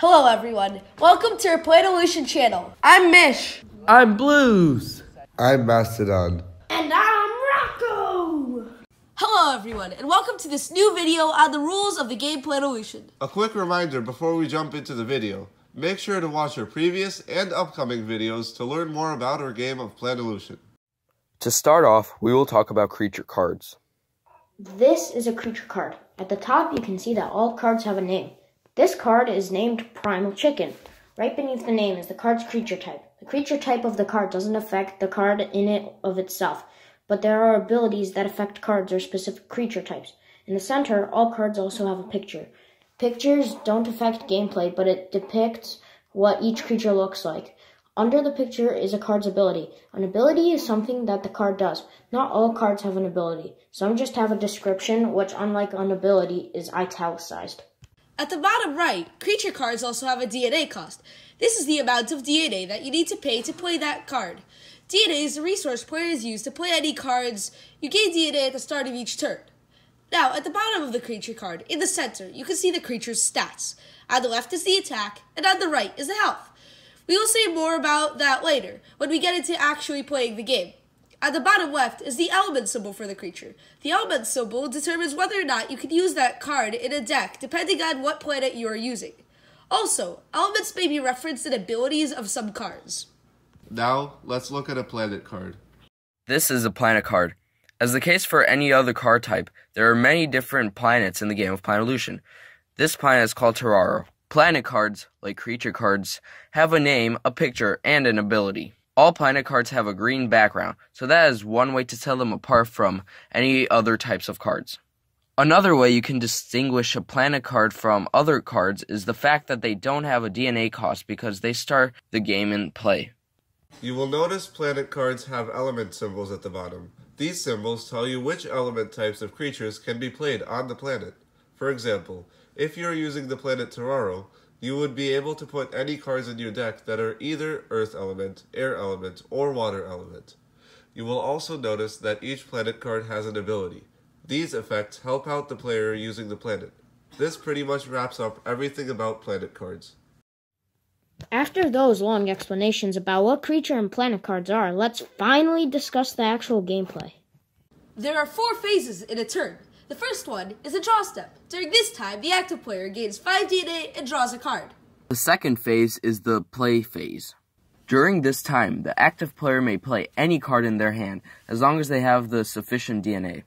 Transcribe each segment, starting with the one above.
Hello everyone, welcome to our Planolution channel. I'm Mish. I'm Blues. I'm Mastodon. And I'm Rocco. Hello everyone, and welcome to this new video on the rules of the game Planolution. A quick reminder before we jump into the video. Make sure to watch our previous and upcoming videos to learn more about our game of Planolution. To start off, we will talk about creature cards. This is a creature card. At the top, you can see that all cards have a name. This card is named Primal Chicken. Right beneath the name is the card's creature type. The creature type of the card doesn't affect the card in it of itself, but there are abilities that affect cards or specific creature types. In the center, all cards also have a picture. Pictures don't affect gameplay, but it depicts what each creature looks like. Under the picture is a card's ability. An ability is something that the card does. Not all cards have an ability. Some just have a description, which, unlike an ability, is italicized. At the bottom right, creature cards also have a DNA cost. This is the amount of DNA that you need to pay to play that card. DNA is a resource players use to play any cards. You gain DNA at the start of each turn. Now, at the bottom of the creature card, in the center, you can see the creature's stats. On the left is the attack, and on the right is the health. We will say more about that later, when we get into actually playing the game. At the bottom left is the element symbol for the creature. The element symbol determines whether or not you can use that card in a deck, depending on what planet you are using. Also, elements may be referenced in abilities of some cards. Now, let's look at a planet card. This is a planet card. As the case for any other card type, there are many different planets in the game of Planolution. This planet is called Terraro. Planet cards, like creature cards, have a name, a picture, and an ability. All planet cards have a green background, so that is one way to tell them apart from any other types of cards. Another way you can distinguish a planet card from other cards is the fact that they don't have a DNA cost because they start the game in play. You will notice planet cards have element symbols at the bottom. These symbols tell you which element types of creatures can be played on the planet. For example, if you are using the planet Terraro, you would be able to put any cards in your deck that are either Earth Element, Air Element, or Water Element. You will also notice that each planet card has an ability. These effects help out the player using the planet. This pretty much wraps up everything about planet cards. After those long explanations about what creature and planet cards are, let's finally discuss the actual gameplay. There are 4 phases in a turn. The first one is a draw step. During this time, the active player gains 5 DNA and draws a card. The second phase is the play phase. During this time, the active player may play any card in their hand as long as they have the sufficient DNA.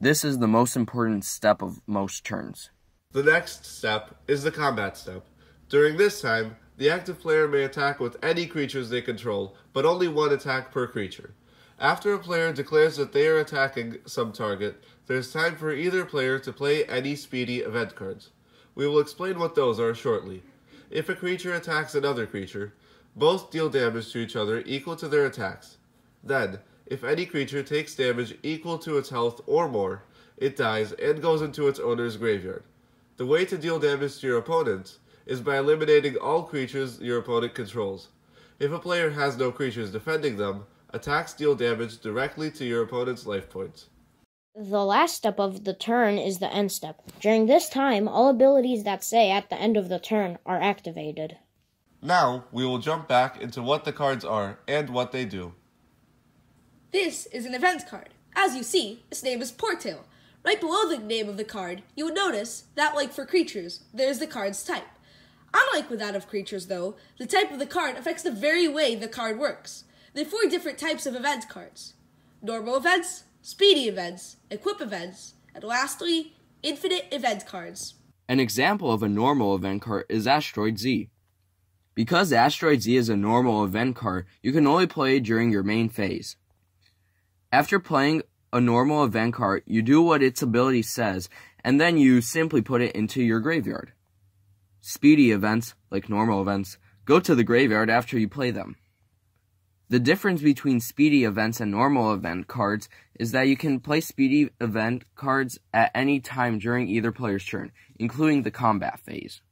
This is the most important step of most turns. The next step is the combat step. During this time, the active player may attack with any creatures they control, but only one attack per creature. After a player declares that they are attacking some target, there's time for either player to play any speedy event cards. We will explain what those are shortly. If a creature attacks another creature, both deal damage to each other equal to their attacks. Then, if any creature takes damage equal to its health or more, it dies and goes into its owner's graveyard. The way to deal damage to your opponent is by eliminating all creatures your opponent controls. If a player has no creatures defending them, attacks deal damage directly to your opponent's life points. The last step of the turn is the end step. During this time, all abilities that say at the end of the turn are activated. Now, we will jump back into what the cards are and what they do. This is an event card. As you see, its name is Portail. Right below the name of the card, you would notice that, like for creatures, there's the card's type. Unlike with that of creatures, though, the type of the card affects the very way the card works. There are 4 different types of event cards: normal events, speedy events, equip events, and lastly, infinite event cards. An example of a normal event card is Asteroid Z. Because Asteroid Z is a normal event card, you can only play it during your main phase. After playing a normal event card, you do what its ability says, and then you simply put it into your graveyard. Speedy events, like normal events, go to the graveyard after you play them. The difference between speedy events and normal event cards is that you can play speedy event cards at any time during either player's turn, including the combat phase.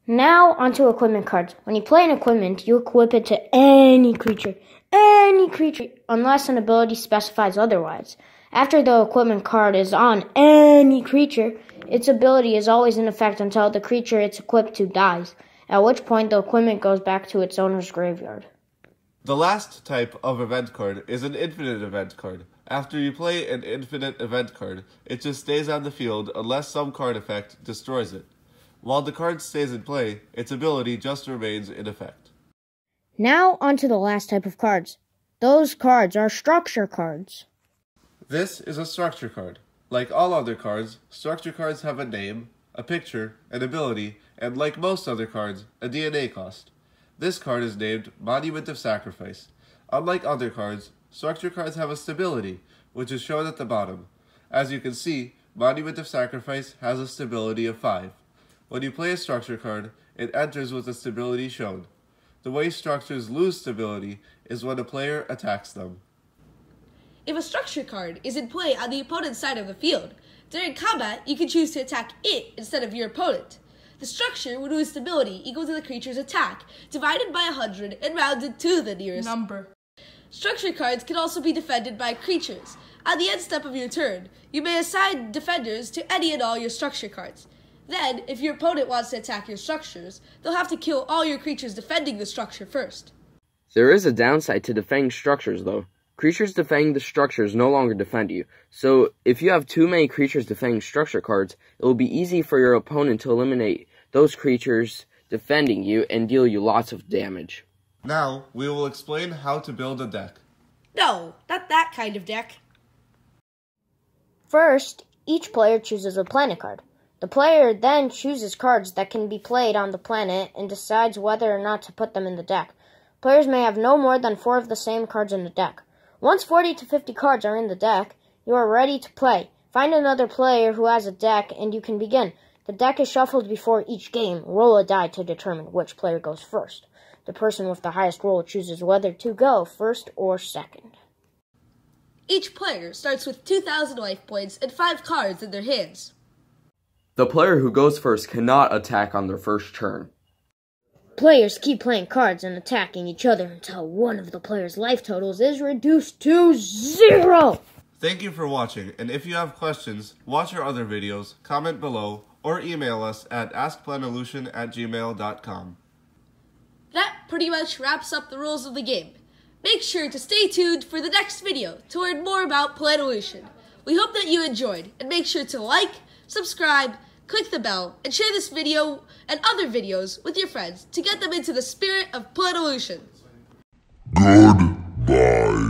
Now, onto equipment cards. When you play an equipment, you equip it to any creature, unless an ability specifies otherwise. After the equipment card is on any creature, its ability is always in effect until the creature it's equipped to dies. at which point the equipment goes back to its owner's graveyard. The last type of event card is an infinite event card. After you play an infinite event card, it just stays on the field unless some card effect destroys it. While the card stays in play, its ability just remains in effect. Now onto the last type of cards. Those cards are structure cards. This is a structure card. Like all other cards, structure cards have a name, a picture, an ability, and like most other cards, a DNA cost. This card is named Monument of Sacrifice. Unlike other cards, structure cards have a stability, which is shown at the bottom. As you can see, Monument of Sacrifice has a stability of 5. When you play a structure card, it enters with the stability shown. The way structures lose stability is when a player attacks them. If a structure card is in play on the opponent's side of the field, during combat you can choose to attack it instead of your opponent. The structure would lose stability equal to the creature's attack, divided by 100 and rounded to the nearest number. Structure cards can also be defended by creatures. At the end step of your turn, you may assign defenders to any and all your structure cards. Then, if your opponent wants to attack your structures, they'll have to kill all your creatures defending the structure first. There is a downside to defending structures, though. Creatures defending the structures no longer defend you, so if you have too many creatures defending structure cards, it will be easy for your opponent to eliminate those creatures defending you and deal you lots of damage. Now, we will explain how to build a deck. No, not that kind of deck. First, each player chooses a planet card. The player then chooses cards that can be played on the planet and decides whether or not to put them in the deck. Players may have no more than 4 of the same cards in the deck. Once 40 to 50 cards are in the deck, you are ready to play. Find another player who has a deck and you can begin. The deck is shuffled before each game. Roll a die to determine which player goes first. The person with the highest roll chooses whether to go first or second. Each player starts with 2,000 life points and 5 cards in their hands. The player who goes first cannot attack on their first turn. Players keep playing cards and attacking each other until one of the player's life totals is reduced to 0. Thank you for watching, and if you have questions, watch our other videos, comment below, or email us at askplaneolution@gmail.com. That pretty much wraps up the rules of the game. Make sure to stay tuned for the next video to learn more about Planolution. We hope that you enjoyed, and make sure to like, subscribe, click the bell, and share this video and other videos with your friends to get them into the spirit of Planolution. Goodbye.